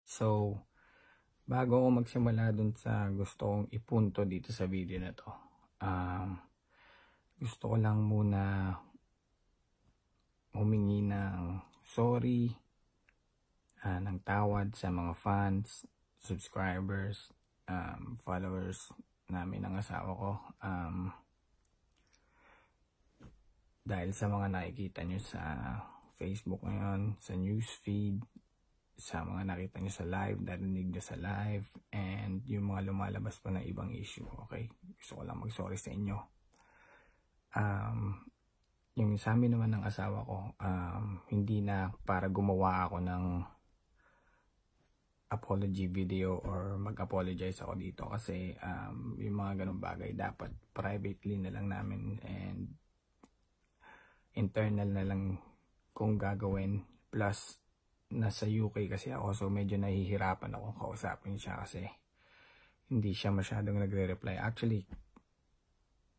So, bago ako magsimula dun sa gusto kong ipunto dito sa video na to, gusto ko lang muna humingi ng sorry, ng tawad sa mga fans, subscribers, followers namin ng asawa ko. Dahil sa mga nakikita nyo sa Facebook ngayon, sa newsfeed, sa mga nakita nyo sa live, narinig nyo sa live, and yung mga lumalabas pa ng ibang issue, okay? Gusto ko lang mag-sorry sa inyo. Yung sa amin naman ng asawa ko, hindi na para gumawa ako ng apology video or mag-apologize ako dito kasi yung mga ganung bagay dapat privately na lang namin and internal na lang kung gagawin. Plus nasa UK kasi ako, so medyo nahihirapan ako kausapin siya kasi hindi siya masyadong nagre-reply. Actually,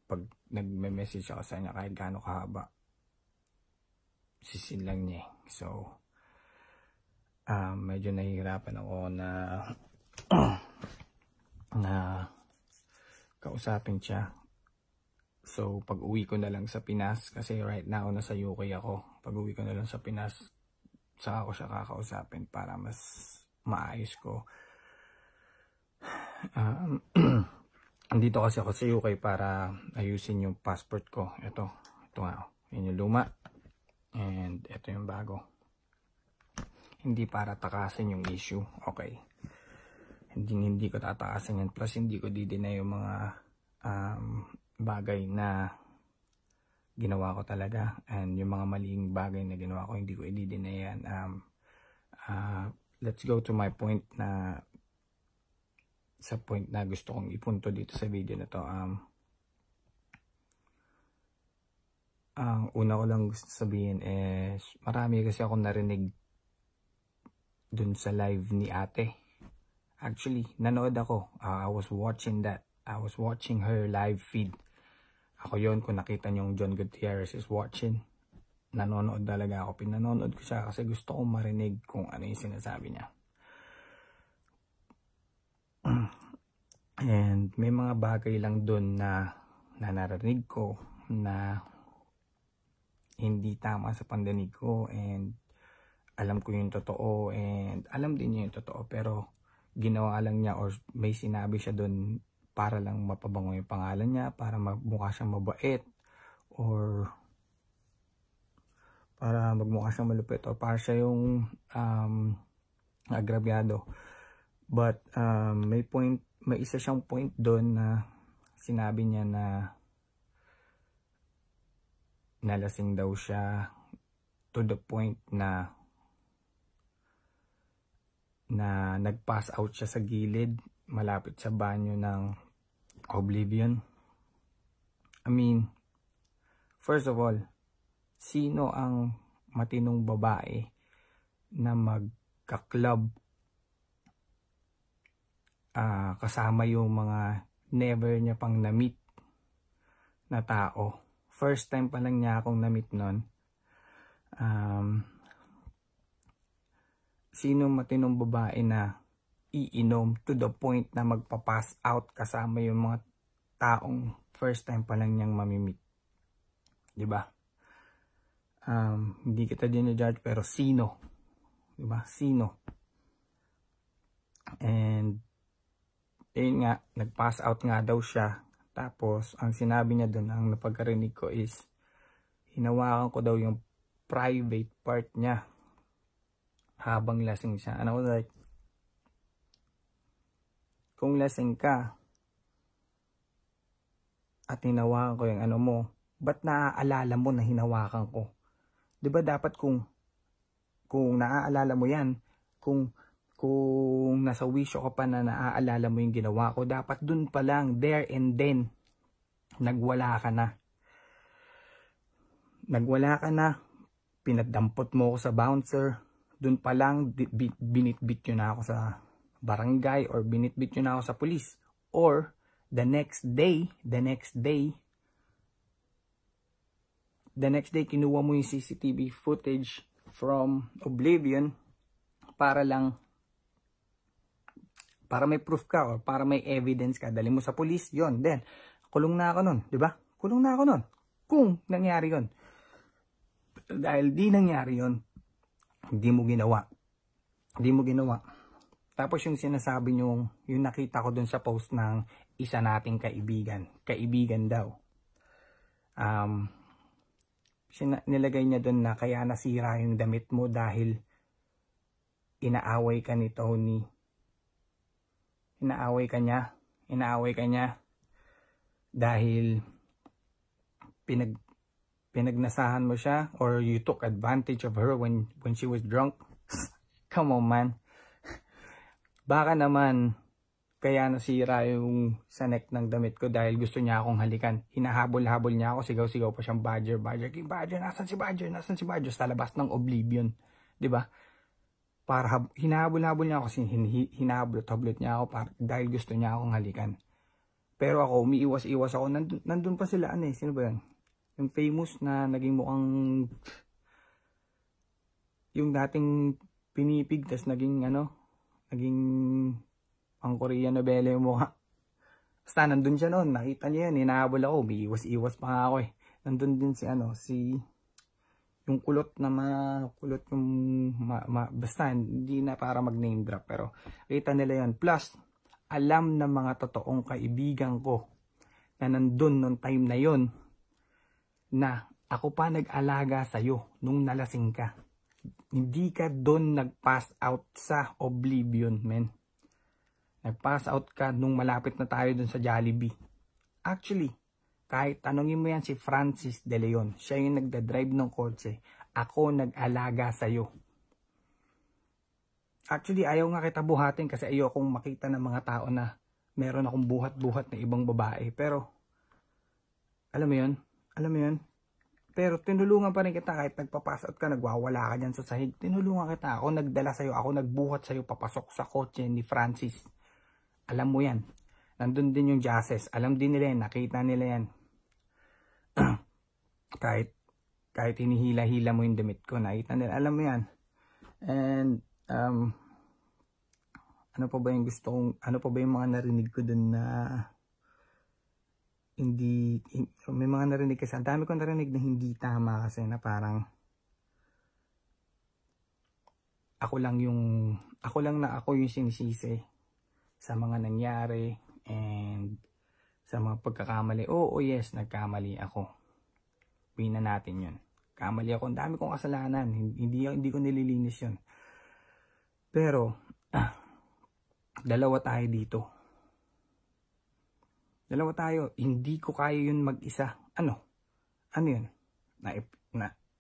pag nagme-message ako sa kanya kahit gaano kahaba, sisin lang niya. So medyo nahihirapan ako na na kausapin siya. So pag uwi ko na lang sa Pinas, kasi right now nasa UK ako, pag uwi ko na lang sa Pinas, saka ako siya kakausapin para mas maayos ko. Andito kasi ako sa UK para ayusin yung passport ko. Ito nga, yun yung luma, and ito yung bago. Hindi para takasin yung issue, okay? Hindi ko tatakasin yan. Plus hindi ko didinay yung mga bagay na ginawa ko talaga, and yung mga maling bagay na ginawa ko, hindi ko i-deny yan. Let's go to my point, na sa point na gusto kong ipunto dito sa video na to. Ang una ko lang gusto sabihin is, marami kasi akong narinig dun sa live ni ate. Actually, nanood ako. I was watching that. I was watching her live feed. Ako yon, kung nakita niyo yung John Gutierrez is watching. Nanonood talaga ako. Pinanonood ko siya kasi gusto kong marinig kung ano yung sinasabi niya. And may mga bagay lang dun na narinig ko na hindi tama sa pandinig ko, and alam ko yung totoo, and alam din niya yung totoo, pero ginawa lang niya or may sinabi siya dun para lang mapabango yung pangalan niya, para magmukha siyang mabait, or para magmukha siyang malupit, o para siya yung agrabyado. But may isa siyang point doon na sinabi niya na nalasing daw siya to the point na nag-pass out siya sa gilid malapit sa banyo ng Oblivion. I mean, first of all, sino ang matinong babae na magka-club kasama yung mga never niya pang na-meet na tao? First time pa lang niya akong na-meet nun. Sino matinong babae na iinom to the point na magpa-pass out kasama yung mga taong first time pa lang niyang mamimit? Diba? Hindi kita dinajudge, pero sino? Diba? Sino? And ayun nga, nag-pass out nga daw siya. Tapos ang sinabi niya doon, ang napagkarinig ko is, hinawakan ko daw yung private part niya habang lasing siya. And I was like, kung lasing ka at hinawakan ko yung ano mo, ba't naaalala mo na hinawakan ko? Diba dapat kung naaalala mo yan, kung nasa wisyo ka pa na naaalala mo yung ginawa ko, dapat dun pa lang, there and then, nagwala ka na. Nagwala ka na, pinadampot mo ako sa bouncer, dun pa lang, binitbit yun na ako sa barangay, or binitbit yun na ako sa police. Or, the next day, kinuha mo yung CCTV footage from Oblivion para lang Para may proof ka or para may evidence ka, dali mo sa police, yon. Then, kulong na ako nun, di ba? Kulong na ako nun. Kung nangyari yon. Dahil di nangyari yon, hindi mo ginawa. Hindi mo ginawa. Tapos yung sinasabi nyo, yung nakita ko dun sa post ng isa nating kaibigan. Kaibigan daw. Nilagay niya dun na kaya nasira yung damit mo dahil inaaway ka ni Tony. Inaaway ka niya dahil pinagnasahan mo siya or you took advantage of her when she was drunk. Come on, man. Baka naman kaya nasira yung sa neck ng damit ko dahil gusto niya akong halikan. Hinahabol-habol niya ako, sigaw-sigaw pa siyang Badger. King Badger, nasan si Badger? Sa labas ng Oblivion, 'di ba? Para hinahabol-habol niya ako, hinahabol-habol niya ako dahil gusto niya akong halikan. Pero ako, umiiwas-iwas ako. Nandun pa sila, sino ba yan? Yung famous na naging mukhang yung dating pinipig, tas naging ang Korean novela yung mukha. Basta nandun siya noon, nakita niyo yan, hinahabol ako, umiiwas-iwas pa nga ako Nandun din si yung kulot na makulot yung basta hindi na para mag name drop, pero kita nila yan. Plus alam ng mga totoong kaibigan ko na nandun nung time na yon na ako pa nag-alaga sa'yo nung nalasing ka. Hindi ka doon nag-pass out sa Oblivion, men. Nag-pass out ka nung malapit na tayo doon sa Jollibee. Actually, kahit tanongin mo yan si Francis De Leon, siya yung nagda-drive ng kotse, ako nag-alaga sa'yo. Actually, ayaw nga kita buhatin kasi ayaw akong makita ng mga tao na meron akong buhat-buhat na ibang babae. Pero, alam mo yun? Pero tinulungan pa rin kita kahit nagpapass out ka, nagwawala ka dyan sa sahig. Tinulungan kita, ako nagdala sa'yo, ako nagbuhat sa'yo, papasok sa kotse ni Francis. Alam mo yan. Nandun din yung Jazzes, alam din nila yan, nakita nila yan. kahit hinihila-hila mo yung damit ko, nakita nila, alam mo yan. And ano pa ba yung mga narinig ko dun na may mga narinig kasi, ang dami ko narinig na hindi tama kasi, na parang ako lang yung sinisisi sa mga nangyari and sa mga pagkakamali. Oo, yes, nagkamali ako. Pina natin yun. Kamali ako. Ang dami kong kasalanan. Hindi ko nililinis yun. Pero, dalawa tayo dito. Dalawa tayo. Hindi ko kaya yun mag-isa. Ano yun?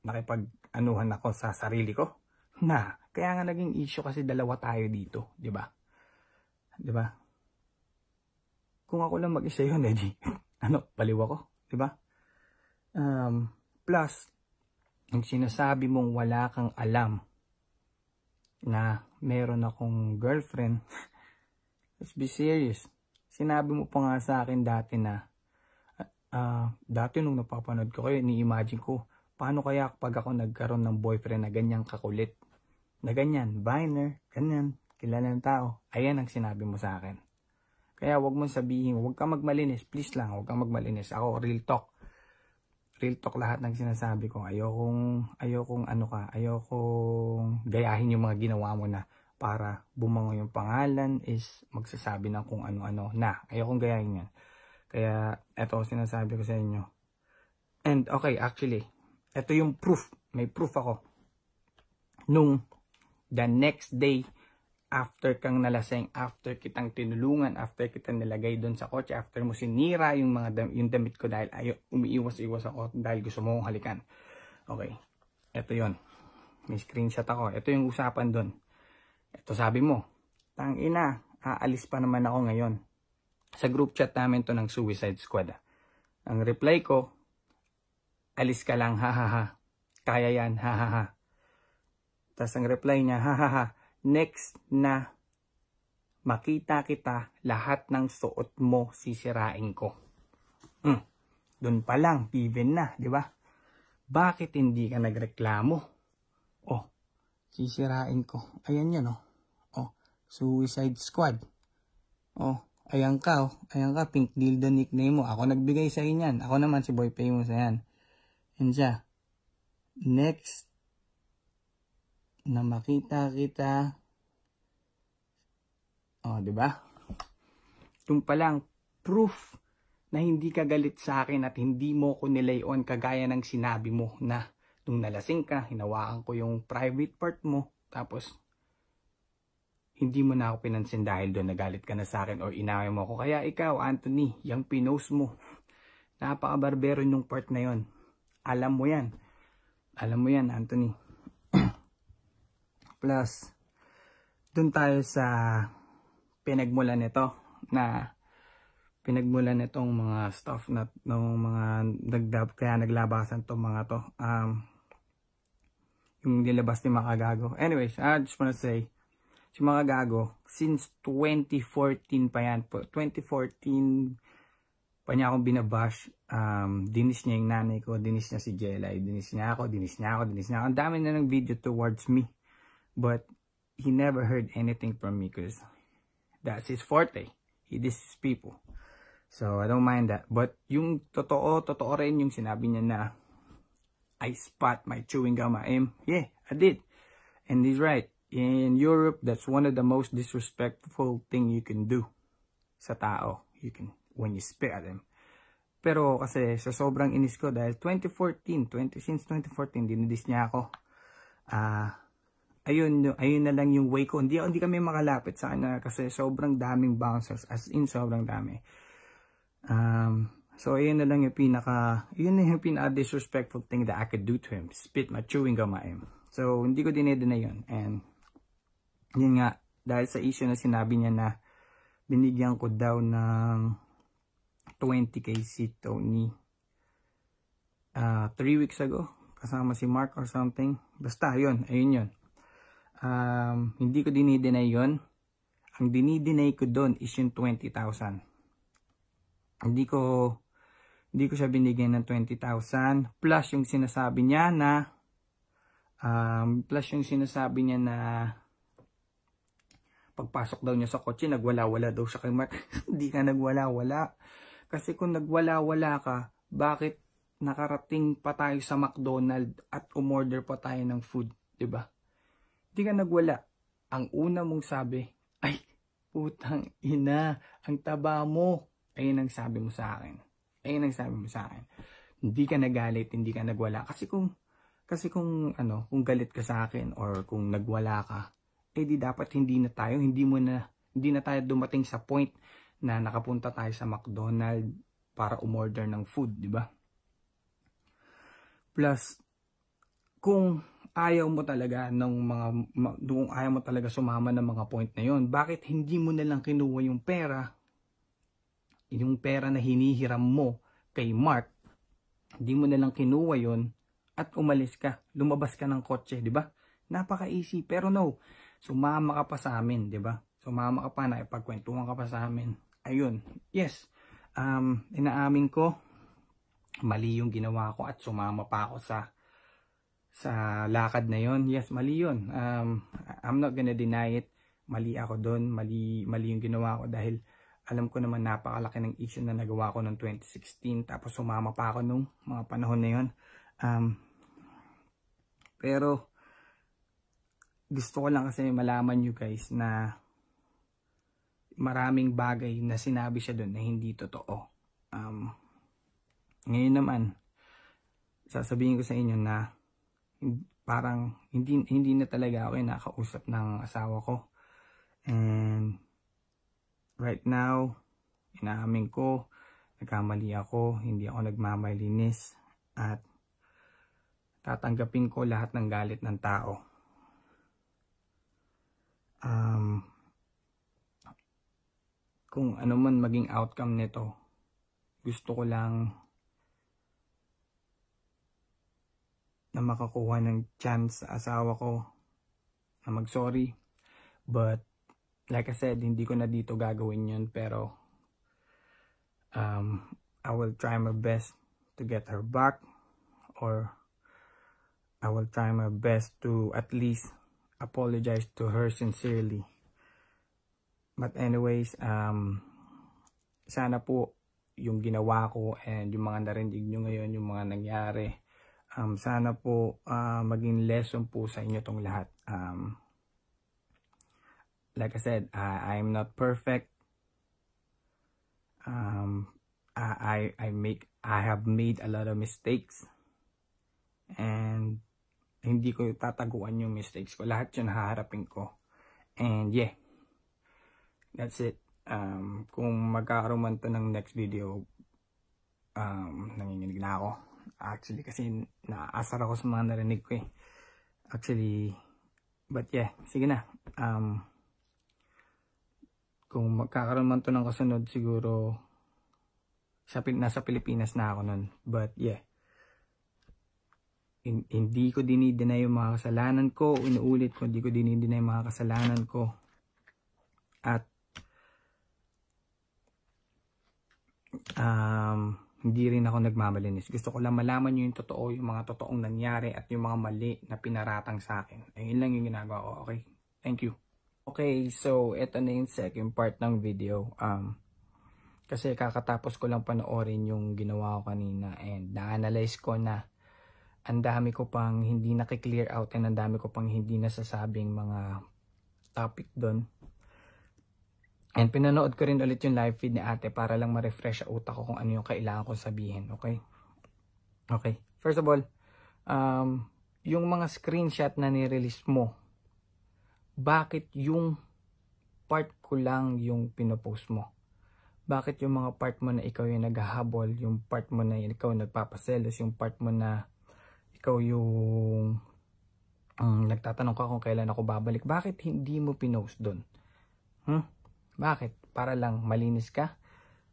Nakipag-anuhan ako sa sarili ko? Kaya nga naging issue kasi dalawa tayo dito. Diba? Kung ako lang mag-isa yun, baliw ako. Diba? Plus, yung sinasabi mong wala kang alam na meron akong girlfriend, let's be serious. Sinabi mo pa nga sa akin dati na, dati nung napapanood ko kayo, ni-imagine ko, paano kaya pag ako nagkaroon ng boyfriend na ganyang kakulit? Na ganyan, Viner, ganyan, kilala ng tao. Ayan ang sinabi mo sa akin. Kaya wag mong sabihin, wag kang magmalinis, please lang, wag kang magmalinis. Ako, real talk. Real talk lahat ng sinasabi ko. Ayokong gayahin yung mga ginawa mo na para bumango yung pangalan is magsasabi ng kung ano-ano na. Ayokong gayahin yan. Kaya eto sinasabi ko sa inyo. And okay, actually, eto yung proof. May proof ako. Nung the next day, after kang nalaseng, after kitang tinulungan, after kitang nilagay doon sa kotse, after mo sinira yung yung damit ko dahil umiiwas-iwas ako dahil gusto mo kong halikan. Okay, eto yon. May screenshot ako. Ito yung usapan doon. Ito sabi mo, tangina, aalis pa naman ako ngayon. Sa group chat namin to ng Suicide Squad. Ang reply ko, alis ka lang, hahaha. Kaya yan, hahaha. Tapos ang reply niya, hahaha. Next na makita kita, lahat ng suot mo sisirain ko. Doon pa lang, even na, di ba? Bakit hindi ka nagreklamo? Oh, sisirain ko. Ayan yan, oh. Oh, Suicide Squad. Oh, ayan ka, oh. Ayan ka, Pink Dildo nickname mo. Ako nagbigay sa inyan. Ako naman si Boy Famous, ayan. Yan siya. Next na makita kita. Oh, di ba? Yung palang proof na hindi ka galit sa akin at hindi mo ko nilayon kagaya ng sinabi mo na nung nalasing ka, hinawakan ko yung private part mo, tapos hindi mo na ako pinansin dahil doon nagalit ka na sa akin or inaway mo ako. Kaya ikaw, Anthony, yung pinost mo, napaka-barbero yung part na yon. Alam mo yan. Alam mo yan, Anthony. Plus, doon tayo sa pinagmulan nito na pinagmulan nitong mga stuff na ng mga kaya naglabasan to mga to. Yung nilabas ni Makagago. Anyways, I just wanna say, si Makagago, since 2014 pa yan po. 2014 pa niya akong binabash. Dinis niya yung nanay ko, dinis niya si Jelay, dinis niya ako. Ang dami na ng video towards me. But he never heard anything from me because that's his forte. He disses people. So, I don't mind that. But yung totoo rin yung sinabi niya na I spot my chewing gum aim. Yeah, I did. And he's right. In Europe, that's one of the most disrespectful thing you can do sa tao. When you spit at them. Pero kasi sa sobrang inis ko dahil since 2014, dinidis niya ako. Ayun na lang yung way ko. Hindi kami makalapit sa kanya kasi sobrang daming bouncers. As in, sobrang dami. So, ayun na lang yung pinaka-disrespectful thing that I could do to him. Spit my chewing gum at him. So, hindi ko dinedeny yun. And, yun nga, dahil sa issue na sinabi niya na binigyan ko daw ng 20k si Tony 3 weeks ago. Kasama si Mark or something. Basta, ayun yun. Hindi ko dinedeny yun. Ang dinideny ko doon is yung 20,000. Hindi ko siya binigyan ng 20,000 plus yung sinasabi niya na pagpasok daw niya sa kotse nagwala-wala daw siya kay Mark. Hindi ka nagwala-wala. Kasi kung nagwala-wala ka, bakit nakarating pa tayo sa McDonald's at umorder pa tayo ng food, 'di ba? Hindi ka nagwala. Ang una mong sabi, ay putang ina, ang taba mo. Ayun ang sabi mo sa akin. Hindi ka nagalit, hindi ka nagwala. Kasi kung galit ka sa akin or kung nagwala ka, di dapat hindi na tayo dumating sa point na nakapunta tayo sa McDonald's para umorder ng food, di ba? Plus, kung ayaw mo talaga sumama ng mga point na yon, bakit hindi mo na lang kinuha yung pera na hinihiram mo kay Mark, hindi mo na lang kinuha yon at umalis ka, lumabas ka ng kotse, di ba? Napaka-easy, pero no, sumama ka pa sa amin, di ba? Sumama ka pa, naipagkwentuhan ka pa sa amin. Ayun, yes, inaamin ko, mali yung ginawa ko at sumama pa ako sa lakad na yon. Yes, mali yun. I'm not gonna deny it. Mali ako doon, mali yung ginawa ko dahil alam ko naman napakalaki ng issue na nagawa ko noong 2016 tapos sumama pa ako nung mga panahon na yon. Pero gusto ko lang kasi malaman nyo guys na maraming bagay na sinabi siya doon na hindi totoo. Ngayon naman, sasabihin ko sa inyo na parang hindi na talaga ako nakausap ng asawa ko. And right now, inaamin ko, nagkamali ako, hindi ako nagmamalinis at tatanggapin ko lahat ng galit ng tao. Kung ano man maging outcome nito, gusto ko lang na makakuha ng chance sa asawa ko na mag-sorry. But like I said, hindi ko na dito gagawin yun, pero I will try my best to get her back, or I will try my best to at least apologize to her sincerely. But anyways, sana po yung ginawa ko and yung mga narinig nyo ngayon, yung mga nangyari, sana po maging lesson po sa inyo tong lahat. Like I said, I'm not perfect. I have made a lot of mistakes, and hindi ko tataguan yung mistakes ko. Lahat yun haharapin ko. And yeah, that's it. Kung magkakaroon man to ng next video, nanginginig na ako. Actually, kasi naaasar ako sa mga narinig ko eh. Actually, but yeah, sige na. Kung magkakaroon man to ng kasunod, siguro nasa Pilipinas na ako nun. But yeah, hindi ko dinideny yung mga kasalanan ko. Inuulit ko, hindi ko dinideny yung mga kasalanan ko. At hindi rin ako nagmamalinis. Gusto ko lang malaman nyo yung totoo, yung mga totoong nangyari at yung mga mali na pinaratang sa akin. Ayun lang yung ginagawa ko. Okay? Thank you. Okay, so ito na yung second part ng video. Kasi kakatapos ko lang panoorin yung ginawa ko kanina and na-analyze ko na ang dami ko pang hindi nakiklear out and ang dami ko pang hindi nasasabing mga topic doon. And pinanood ko rin ulit yung live feed ni ate para lang ma-refresh ang utak ko kung ano yung kailangan kong sabihin. Okay? Okay. First of all, yung mga screenshot na nirelease mo, bakit yung part ko lang yung pinopost mo? Bakit yung mga part mo na ikaw yung naghahabol, yung part mo na ikaw nagpapaselos, yung part mo na ikaw yung nagtatanong ka kung kailan ako babalik, bakit hindi mo pinost doon? Bakit? Para lang malinis ka?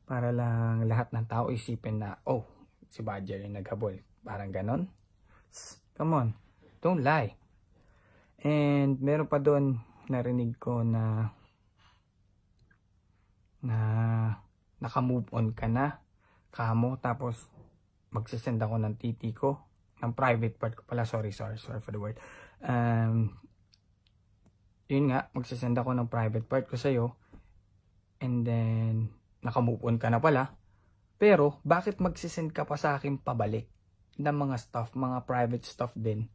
Para lang lahat ng tao isipin na, oh, si Badger yung naghabol. Parang ganon? Come on. Don't lie. And meron pa doon narinig ko na naka-move on ka na kamo, tapos magsisend ako ng titi ko, ng private part ko pala, sorry for the word. Yun nga, magsisend ako ng private part ko sa'yo, and then naka-move on ka na pala, pero bakit magsisend ka pa sa akin pabalik ng mga stuff, mga private stuff din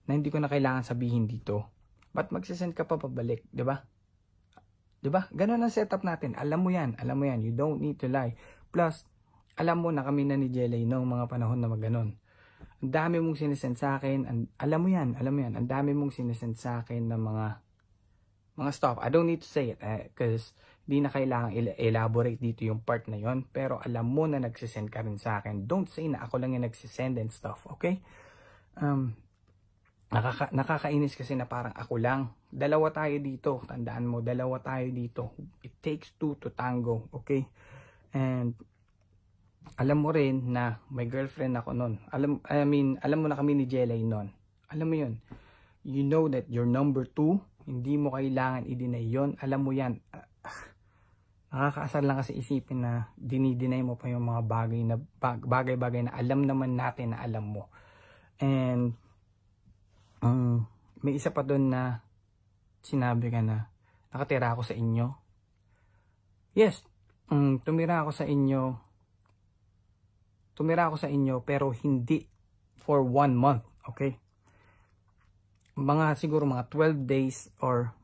na hindi ko na kailangan sabihin dito? Ba't magsisend ka pa pabalik, 'di ba? 'Di ba? Ganun ang setup natin. Alam mo 'yan. You don't need to lie. Plus, alam mo na kami na ni Jelay noong mga panahon na magganon. Ang dami mong sinesend sa akin, alam mo 'yan. Ang dami mong sinesend sa akin ng mga stuff. I don't need to say it because di na kailangang elaborate dito yung part na 'yon, pero alam mo na nagsisend ka rin sa akin. Don't say na ako lang yung nagsisend and stuff, okay? Nakakainis kasi na parang ako lang. Dalawa tayo dito. Tandaan mo, dalawa tayo dito. It takes two to tango. Okay? And alam mo rin na may girlfriend ako nun. Alam mo na kami ni Jelay nun. Alam mo yun. You know that you're number 2. Hindi mo kailangan i-deny yun. Alam mo yan. Nakakaasar lang kasi isipin na dinideny mo pa yung mga bagay-bagay na alam naman natin na alam mo. And may isa pa doon na sinabi ka na nakatira ako sa inyo. Yes, tumira ako sa inyo pero hindi for 1 month, okay? Siguro mga 12 days or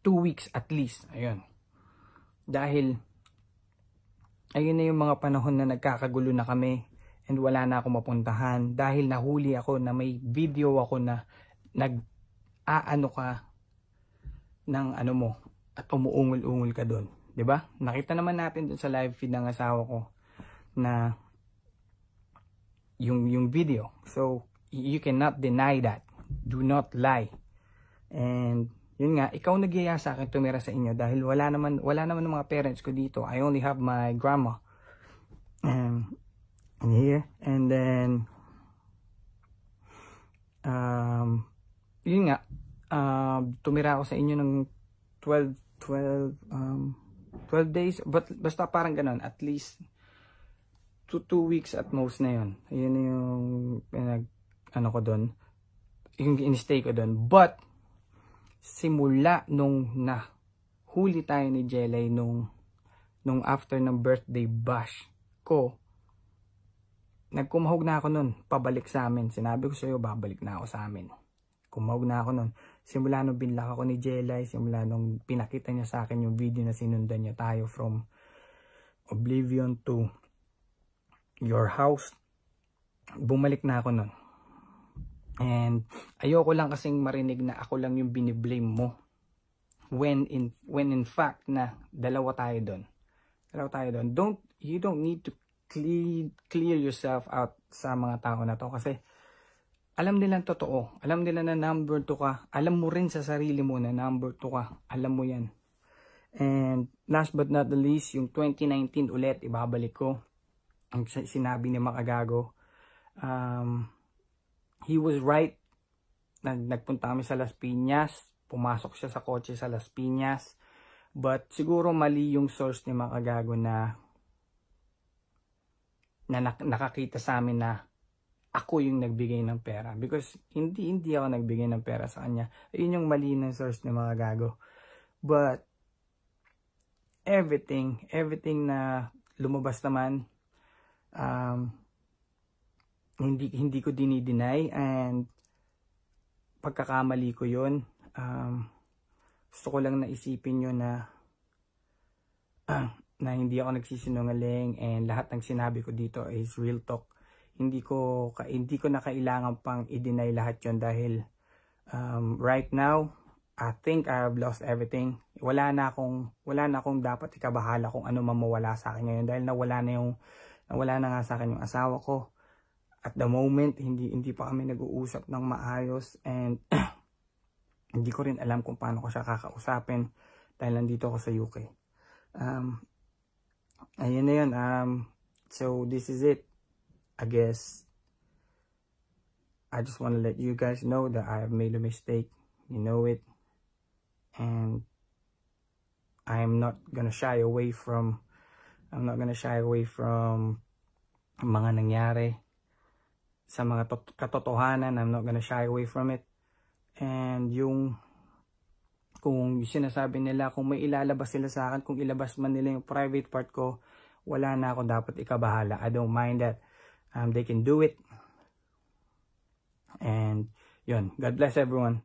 2 weeks at least. Ayun. Dahil ayun na yung mga panahon na nagkakagulo na kami. And wala na ako mapuntahan dahil nahuli ako na may video ako na nag-aano ka ng ano mo at umuungol-ungol ka doon. 'Di ba? Nakita naman natin doon sa live feed ng asawa ko na yung video. So, you cannot deny that. Do not lie. And yun nga, ikaw nagyaya sa akin tumira sa inyo dahil wala naman ng mga parents ko dito. I only have my grandma. Here, and then yun nga, tumira ako sa inyo ng 12 days, but basta parang ganon, at least 2 weeks at most na yun. Ayun yung ko doon, yung in-stay ko doon. But simula nung huli tayo ni Jelay nung after ng birthday bash ko. Nagkumahog na ako nun, pabalik sa amin. Sinabi ko sa'yo, babalik na ako sa amin. Kumahog na ako nun. Simula nung binlock ako ni Jelay, simula nung pinakita niya sa akin yung video na sinundan niya tayo from Oblivion to your house, bumalik na ako nun. And ayoko lang kasing marinig na ako lang yung biniblame mo. When in fact na dalawa tayo doon. You don't need to clear yourself out sa mga tao na to kasi alam nilang totoo. Alam nila na number 2 ka. Alam mo rin sa sarili mo na number 2 ka. Alam mo yan. And last but not the least, yung 2019 ulit, ibabalik ko. Ang sinabi ni Makagago. He was right. Nagpunta kami sa Las Piñas. Pumasok siya sa kotse sa Las Piñas. But siguro mali yung source ni Makagago na nakakita sa amin na ako yung nagbigay ng pera. Because hindi ako nagbigay ng pera sa kanya. Ayun yung mali ng source ni Makagago. But everything na lumabas naman, hindi ko dinideny, and pagkakamali ko yun. Gusto ko lang naisipin yun na hindi ako nagsisinungaling, and lahat ng sinabi ko dito is real talk. Hindi ko na kailangan pang i-deny lahat yun dahil right now I think I've lost everything. Wala na akong dapat ikabahala kung ano man mawala sa akin ngayon dahil nawala na nga sa akin yung asawa ko. At the moment, hindi pa kami nag-uusap ng maayos, and hindi ko rin alam kung paano ko siya kakausapin dahil nandito ako sa UK. Ayun na yun. So this is it. I guess I just want to let you guys know that I have made a mistake. You know it. And I'm not gonna shy away from mga nangyari sa mga katotohanan. I'm not gonna shy away from it. And kung sinasabi nila, kung may ilalabas sila sa akin, kung ilabas man nila yung private part ko, wala na ako dapat ikabahala. I don't mind that. They can do it. And yun, God bless everyone.